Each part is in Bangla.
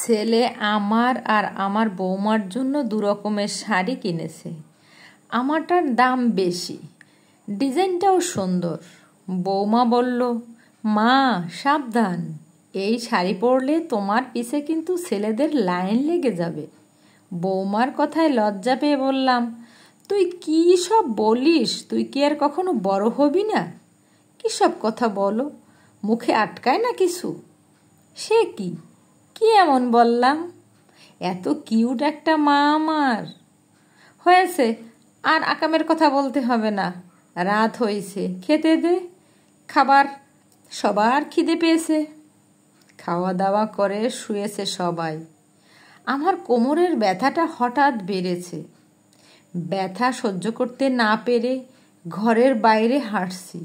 ছেলে আমার আর আমার বৌমার জন্য দু রকমের শাড়ি কিনেছে। আমারটার দাম বেশি, ডিজাইনটাও সুন্দর। বৌমা বলল, মা সাবধান, এই শাড়ি পরলে তোমার পিছে কিন্তু ছেলেদের লাইন লেগে যাবে। বৌমার কথায় লজ্জা পেয়ে বললাম, তুই কী সব বলিস? তুই কি আর কখনো বড় হবি না? কী সব কথা বলো, মুখে আটকায় না কিছু? সে কি কি এমন বললাম? এত কিউট একটা মা আমার। হয়েছে, আর আকামের কথা বলতে হবে না। রাত হয়েছে, খেতে দে। খাবার, সবার খিদে পেয়েছে। খাওয়া দাওয়া করে শুয়েছে সবাই। আমার কোমরের ব্যথাটা হঠাৎ বেড়েছে। ব্যথা সহ্য করতে না পেরে ঘরের বাইরে হাঁটছি।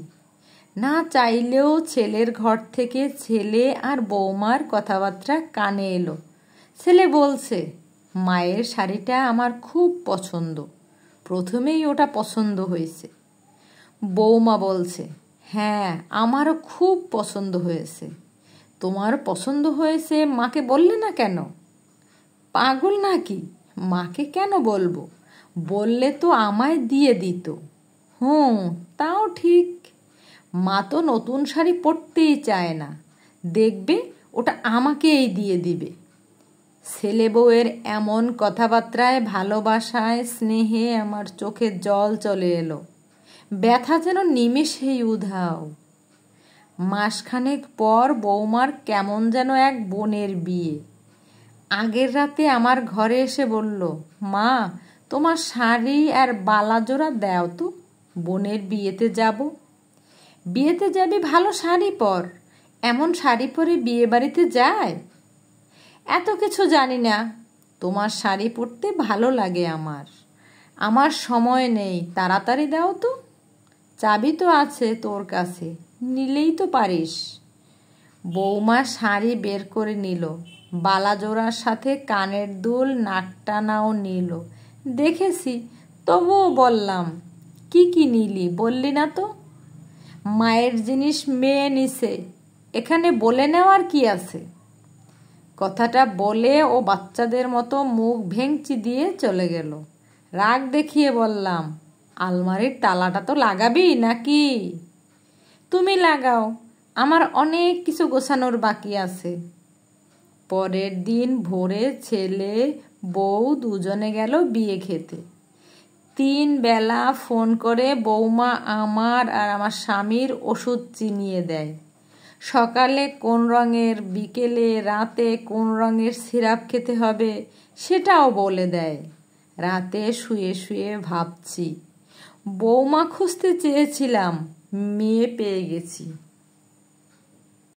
না চাইলেও ছেলের ঘর থেকে ছেলে আর বৌমার কথাবার্তা কানে এলো। ছেলে বলছে, মায়ের শাড়িটা আমার খুব পছন্দ, প্রথমেই ওটা পছন্দ হয়েছে। বৌমা বলছে, হ্যাঁ আমারও খুব পছন্দ হয়েছে। তোমার পছন্দ হয়েছে মাকে বললে না কেন? পাগল নাকি? মাকে কেন বলবো? বললে তো আমায় দিয়ে দিত। তাও ঠিক। মা তো নতুন শাড়ি পরতেই চায় না, দেখবে ওটা আমাকেই দিয়ে দিবে। ছেলে বউয়ের এমন কথাবার্তায়, ভালোবাসায়, স্নেহে আমার চোখে জল চলে এলো। ব্যথা যেন নিমেষেই উধাও। মাসখানেক পর বৌমার কেমন যেন এক বোনের বিয়ে। আগের রাতে আমার ঘরে এসে বলল, মা তোমার শাড়ি আর বালা জোড়া দাও তো, বোনের বিয়েতে যাব। বিয়েতে যাবি, ভালো শাড়ি পর। এমন শাড়ি পরে বিয়ে বাড়িতে যায়? এত কিছু জানি না, তোমার শাড়ি পরতে ভালো লাগে আমার। আমার সময় নেই, তাড়াতাড়ি দাও তো। চাবি তো আছে তোর কাছে, নিলেই তো পারিস। বৌমা শাড়ি বের করে নিল, বালা জোড়ার সাথে কানের দুল, নাকটানাও নিল। দেখেছি, তবুও বললাম, কি কি নিলি বললি না তো? মায়ের জিনিস মেয়ে নিছে, এখানে বলে নেওয়ার কি আছে? কথাটা বলে ও বাচ্চাদের মতো মুখ ভেঙচি দিয়ে চলে গেল। রাগ দেখিয়ে বললাম, আলমারির তালাটা তো লাগাবি নাকি? তুমি লাগাও, আমার অনেক কিছু গোছানোর বাকি আছে। পরের দিন ভোরে ছেলে বউ দুজনে গেল বিয়ে খেতে। 3 বেলা ফোন করে বৌমা আমার আর আমার স্বামীর ওষুধ চিনিয়ে দেয়। সকালে কোন রঙের, বিকেলে, রাতে কোন রঙের সিরাপ খেতে হবে সেটাও বলে দেয়। রাতে শুয়ে শুয়ে ভাবছি, বৌমা খুঁজতে চেয়েছিলাম, মেয়ে পেয়ে গেছি।